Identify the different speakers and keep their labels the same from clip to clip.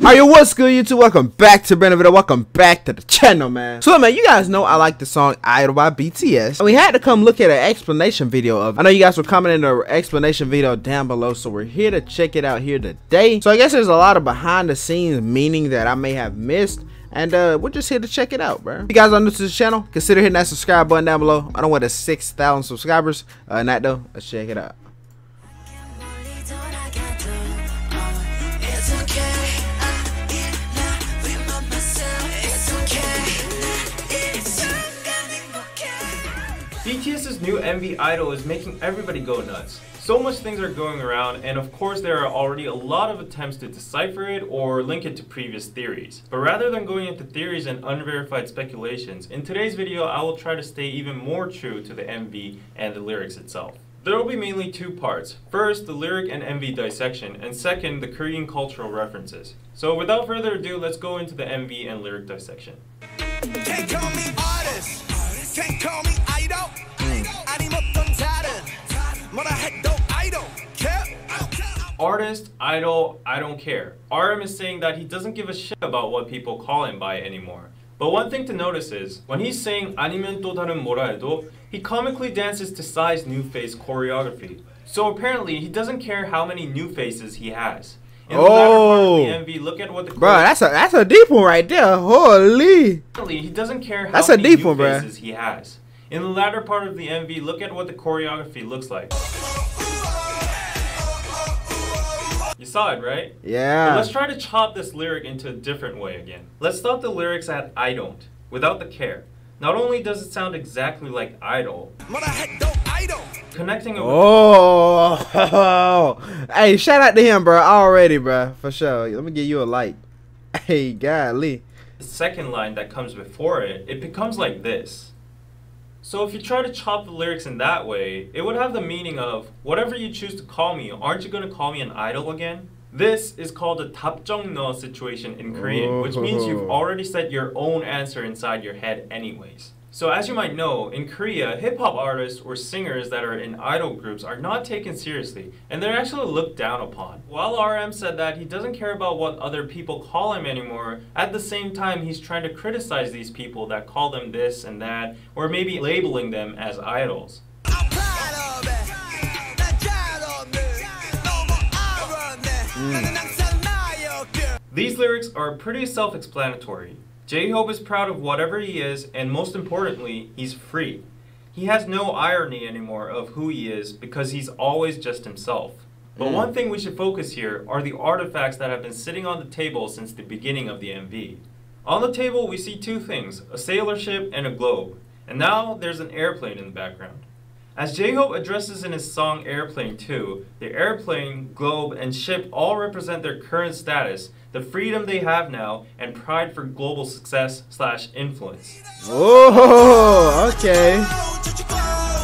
Speaker 1: Alright, yo, what's good, YouTube? Welcome back to brand new video. Welcome back to the channel, man. So, man, you guys know I like the song Idol by BTS. And we had to come look at an explanation video of it. I know you guys were commenting the explanation video down below, so we're here to check it out here today. So, I guess there's a lot of behind the scenes meaning that I may have missed. And we're just here to check it out, bro. If you guys are new to the channel, consider hitting that subscribe button down below. I don't want the 6,000 subscribers. And that though, let's check it out.
Speaker 2: BTS's new MV Idol is making everybody go nuts. So much things are going around, and of course there are already a lot of attempts to decipher it or link it to previous theories. But rather than going into theories and unverified speculations, in today's video I will try to stay even more true to the MV and the lyrics itself. There will be mainly two parts. First, the lyric and MV dissection, and second, the Korean cultural references. So without further ado, let's go into the MV and lyric dissection.
Speaker 3: Can't call me artist, can't call me idol.
Speaker 2: Artist, idol, I don't care. RM is saying that he doesn't give a shit about what people call him by anymore. But one thing to notice is, when he's saying 아니면 또 다른 뭐라 해도, he comically dances to Psy's new face choreography. So apparently he doesn't care how many new faces he has. In the latter part of the MV, look at what the
Speaker 1: that's a deep one right there. Holy.
Speaker 2: He doesn't care how
Speaker 1: that's
Speaker 2: many
Speaker 1: a deep
Speaker 2: new
Speaker 1: one,
Speaker 2: faces he has. In the latter part of the MV, look at what the choreography looks like. You saw it, right?
Speaker 1: Yeah.
Speaker 2: But let's try to chop this lyric into a different way again. Let's stop the lyrics at I don't, without the care. Not only does it sound exactly like idol, connecting it with
Speaker 1: hey, shout out to him, bro, already, bro, for sure. Let me give you a like. Hey, golly.
Speaker 2: The second line that comes before it, it becomes like this. So if you try to chop the lyrics in that way, it would have the meaning of, whatever you choose to call me, aren't you going to call me an idol again? This is called a 답정너 situation in Korean, which means you've already set your own answer inside your head anyways. So as you might know, in Korea, hip-hop artists or singers that are in idol groups are not taken seriously, and they're actually looked down upon. While RM said that he doesn't care about what other people call him anymore, at the same time he's trying to criticize these people that call them this and that, or maybe labeling them as idols. These lyrics are pretty self-explanatory. J-Hope is proud of whatever he is, and most importantly, he's free. He has no irony anymore of who he is because he's always just himself. But one thing we should focus here are the artifacts that have been sitting on the table since the beginning of the MV. On the table we see two things, a sailor ship and a globe. And now there's an airplane in the background. As J-Hope addresses in his song Airplane 2, the airplane, globe, and ship all represent their current status, the freedom they have now, and pride for global success / influence.
Speaker 1: Oh, okay.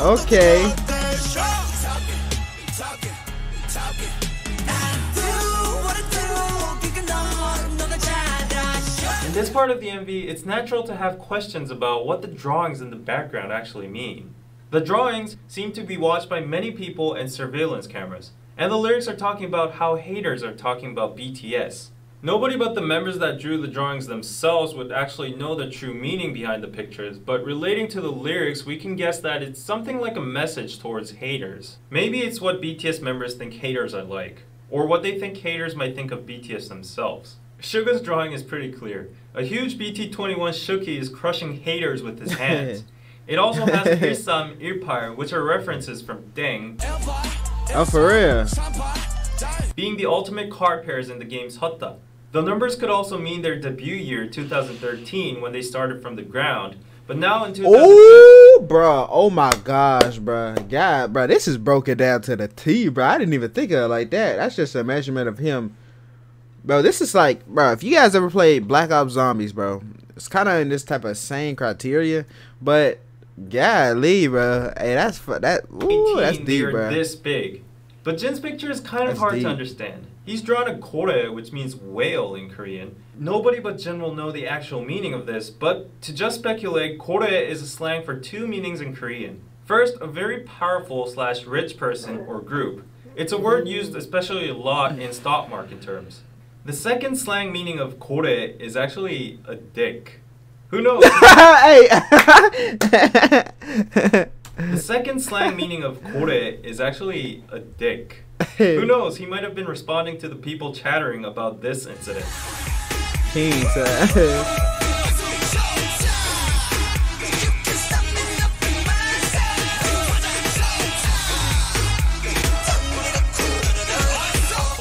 Speaker 1: Okay.
Speaker 2: In this part of the MV, it's natural to have questions about what the drawings in the background actually mean. The drawings seem to be watched by many people and surveillance cameras, and the lyrics are talking about how haters are talking about BTS. Nobody but the members that drew the drawings themselves would actually know the true meaning behind the pictures, but relating to the lyrics, we can guess that it's something like a message towards haters. Maybe it's what BTS members think haters are like, or what they think haters might think of BTS themselves. Suga's drawing is pretty clear. A huge BT21 Shuki is crushing haters with his hands. It also has Ilsam, Irpar, which are references from Deng.
Speaker 1: Oh, for real?
Speaker 2: Being the ultimate card pairs in the game's Hotta. The numbers could also mean their debut year, 2013, when they started from the ground. But now in 2013...
Speaker 1: Oh, bro. Oh, my gosh, bro. God, bro. This is broken down to the T, bro. I didn't even think of it like that. That's just a measurement of him. Bro, this is like... Bro, if you guys ever played Black Ops Zombies, bro, it's kind of in this type of same criteria. But, golly, bro. Hey, that's deep, bro.
Speaker 2: This big. But Jin's picture is kind of hard to understand. He's drawn a kore, which means whale in Korean. Nobody but Jin will know the actual meaning of this, but to just speculate, kore is a slang for two meanings in Korean. First, a very powerful / rich person or group. It's a word used especially a lot in stock market terms. The second slang meaning of kore is actually a dick. Who knows?
Speaker 1: Hey.
Speaker 2: The second slang meaning of kore is actually a dick. Who knows? He might have been responding to the people chattering about this incident.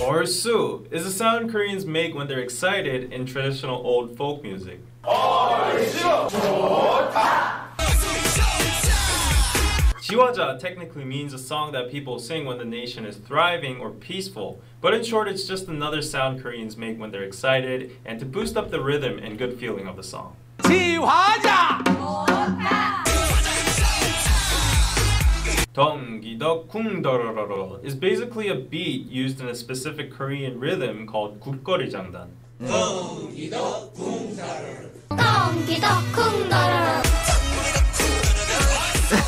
Speaker 2: Orsu is a sound Koreans make when they're excited in traditional old folk music. Jiwaja technically means a song that people sing when the nation is thriving or peaceful, but in short it's just another sound Koreans make when they're excited and to boost up the rhythm and good feeling of the song. Donggi-dok kung-dorororo is basically a beat used in a specific Korean rhythm called 국거리 장단.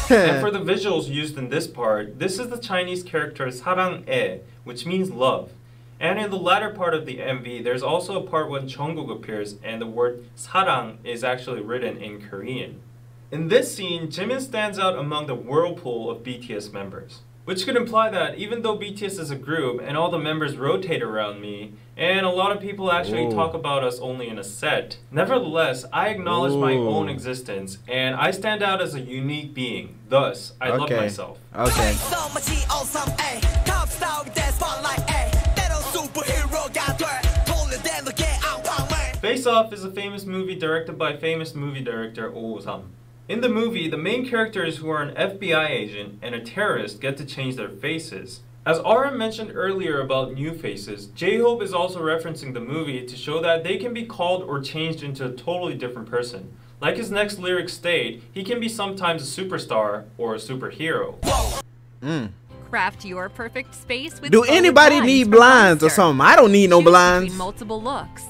Speaker 2: And for the visuals used in this part, this is the Chinese character 사랑해, which means love. And in the latter part of the MV, there's also a part when Jungkook appears and the word 사랑 is actually written in Korean. In this scene, Jimin stands out among the whirlpool of BTS members, which could imply that even though BTS is a group and all the members rotate around me, and a lot of people actually talk about us only in a set, nevertheless, I acknowledge my own existence and I stand out as a unique being. Thus, I love myself.
Speaker 1: Okay.
Speaker 2: Face Off is a famous movie directed by famous movie director Oh Sam. In the movie, the main characters who are an FBI agent and a terrorist get to change their faces. As RM mentioned earlier about new faces, J-Hope is also referencing the movie to show that they can be called or changed into a totally different person. Like his next lyrics state, he can be sometimes a superstar or a superhero.
Speaker 4: Craft your perfect space with
Speaker 1: Do anybody need blinds or something? I don't need no blinds.
Speaker 4: Multiple looks.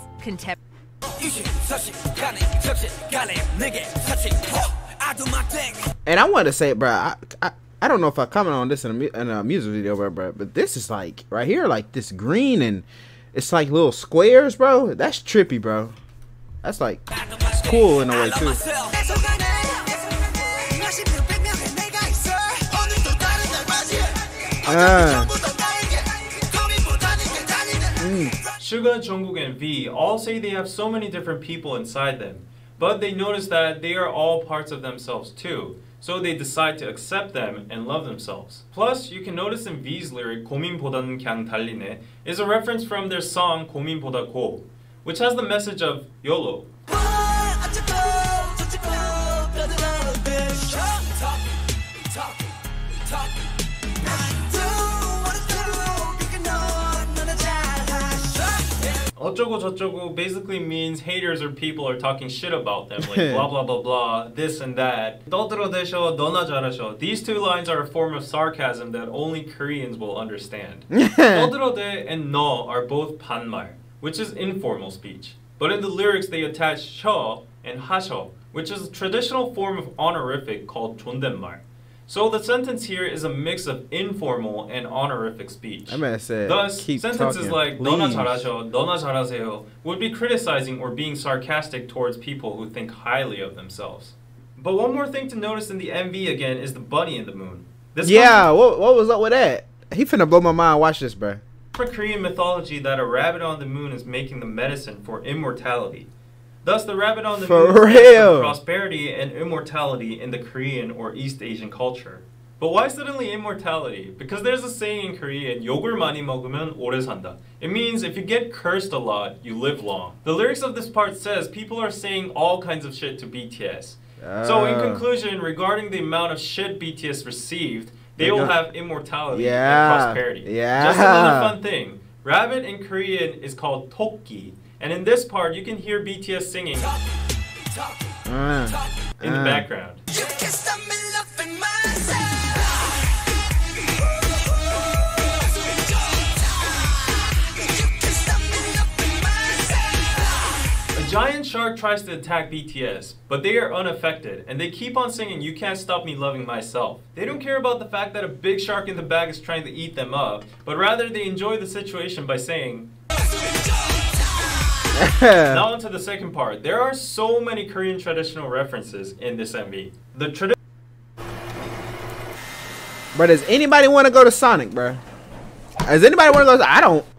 Speaker 1: And I want to say, bro, I don't know if I comment on this in a music video, bro, but this is like right here, like this green and it's like little squares, bro. That's trippy, bro. That's like it's cool in a way too.
Speaker 2: Suga, Jungkook, and V all say they have so many different people inside them, but they notice that they are all parts of themselves too, so they decide to accept them and love themselves. Plus, you can notice in V's lyric 고민보다는 그냥 달리네 is a reference from their song 고민보다 고, which has the message of YOLO. 어쩌고 저쩌고 basically means haters or people are talking shit about them, like blah blah blah blah, this and that. 떠들어대셔, 너나 잘하셔. These two lines are a form of sarcasm that only Koreans will understand. 떠들어대 and 너 are both 반말, which is informal speech. But in the lyrics they attach 셔 and 하셔, which is a traditional form of honorific called 존댓말. So the sentence here is a mix of informal and honorific speech. Thus, sentences like 너나 잘하셔, 너나 잘하세요 would be criticizing or being sarcastic towards people who think highly of themselves. But one more thing to notice in the MV again is the bunny in the moon. What
Speaker 1: was up with that? He finna blow my mind. Watch this, bro.
Speaker 2: For Korean mythology that a rabbit on the moon is making the medicine for immortality. Thus, the rabbit on the moon stands for prosperity and immortality in the Korean or East Asian culture. But why suddenly immortality? Because there's a saying in Korean, 욕을 많이 먹으면 오래 산다. It means if you get cursed a lot, you live long. The lyrics of this part says people are saying all kinds of shit to BTS. So in conclusion, regarding the amount of shit BTS received, they will have immortality and prosperity. Just another fun thing. Rabbit in Korean is called tokki. And in this part, you can hear BTS singing in the background. A giant shark tries to attack BTS, but they are unaffected, and they keep on singing "You Can't Stop Me Loving Myself." They don't care about the fact that a big shark in the back is trying to eat them up, but rather they enjoy the situation by saying Now on to the second part. There are so many Korean traditional references in this MV.
Speaker 1: But does anybody want to go to Sonic, bro? Does anybody want to go?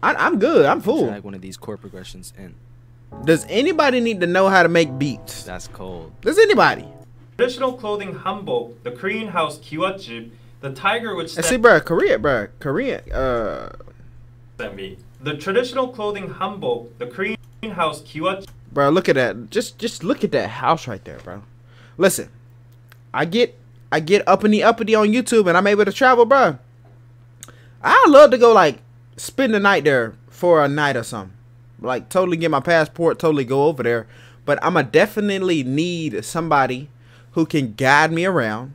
Speaker 1: I'm good. I'm full.
Speaker 5: Drag one of these chord progressions in.
Speaker 1: Does anybody need to know how to make beats?
Speaker 5: That's cold.
Speaker 1: Does anybody?
Speaker 2: Traditional clothing hanbok, the Korean house kiwatjip, the tiger which
Speaker 1: See, bro, Korean.
Speaker 2: MV. The traditional clothing hanbok, the Korean house kiwatjip.
Speaker 1: Bro, look at that. Just look at that house right there, bro. Listen, I get uppity on YouTube and I'm able to travel, bro. I love to go like spend the night there for a night or something. Like totally get my passport, totally go over there. But I'ma definitely need somebody who can guide me around.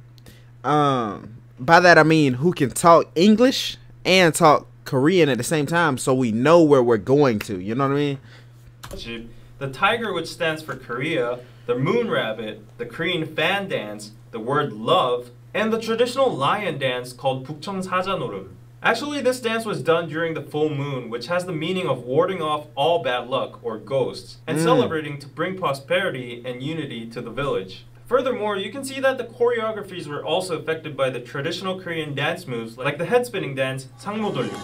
Speaker 1: By that I mean who can talk English and talk Korean at the same time, so we know where we're going to. You know what I mean?
Speaker 2: The tiger, which stands for Korea, the moon rabbit, the Korean fan dance, the word love, and the traditional lion dance called 북청 사자노름. Actually, this dance was done during the full moon, which has the meaning of warding off all bad luck or ghosts, and celebrating to bring prosperity and unity to the village. Furthermore, you can see that the choreographies were also affected by the traditional Korean dance moves like the head spinning dance, 상모 돌리기.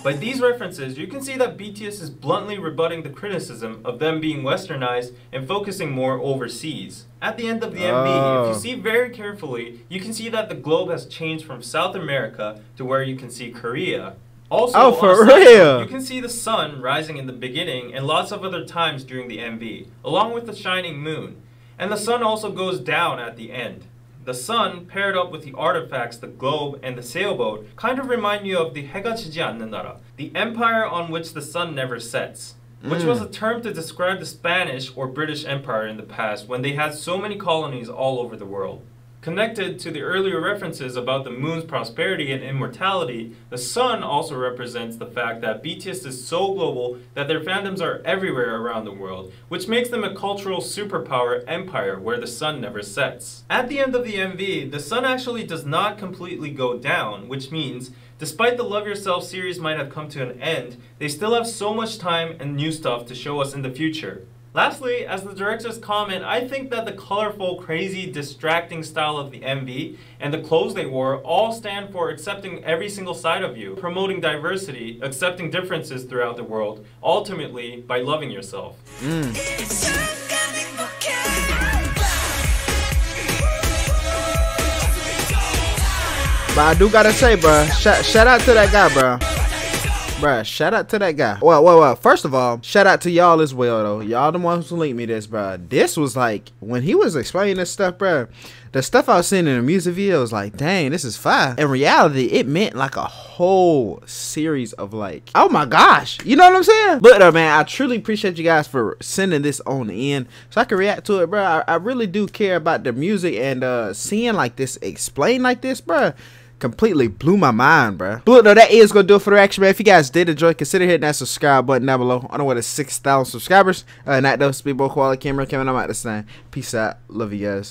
Speaker 2: By these references, you can see that BTS is bluntly rebutting the criticism of them being westernized and focusing more overseas. At the end of the MV, if you see very carefully, you can see that the globe has changed from South America to where you can see Korea. Also,
Speaker 1: for real,
Speaker 2: you can see the sun rising in the beginning and lots of other times during the MV, along with the shining moon. And the sun also goes down at the end. The sun, paired up with the artifacts, the globe, and the sailboat, kind of remind you of the 해가 지지 않는 나라, the empire on which the sun never sets, which was a term to describe the Spanish or British Empire in the past when they had so many colonies all over the world. Connected to the earlier references about the moon's prosperity and immortality, the sun also represents the fact that BTS is so global that their fandoms are everywhere around the world, which makes them a cultural superpower empire where the sun never sets. At the end of the MV, the sun actually does not completely go down, which means despite the Love Yourself series might have come to an end, they still have so much time and new stuff to show us in the future. Lastly, as the director's comment, I think that the colorful, crazy, distracting style of the MV and the clothes they wore all stand for accepting every single side of you, promoting diversity, accepting differences throughout the world, ultimately by loving yourself.
Speaker 1: But I do gotta say, bro, shout out to that guy, bro. Bruh, shout out to that guy. Well, first of all, shout out to y'all as well, though. Y'all the ones who linked me this, bruh. This was like, when he was explaining this stuff, bruh, the stuff I was seeing in the music video was like, dang, this is fire. In reality, it meant like a whole series of like, oh my gosh. You know what I'm saying? But man, I truly appreciate you guys for sending this on in so I can react to it, bruh. I really do care about the music, and seeing like this explained like this, bruh, completely blew my mind, bro. But no, that is gonna do it for the reaction, man. If you guys did enjoy, consider hitting that subscribe button down below. On the way to 6,000 subscribers. Not those Speedboat Quality Camera coming. I'm out this thing. Peace out. Love you guys.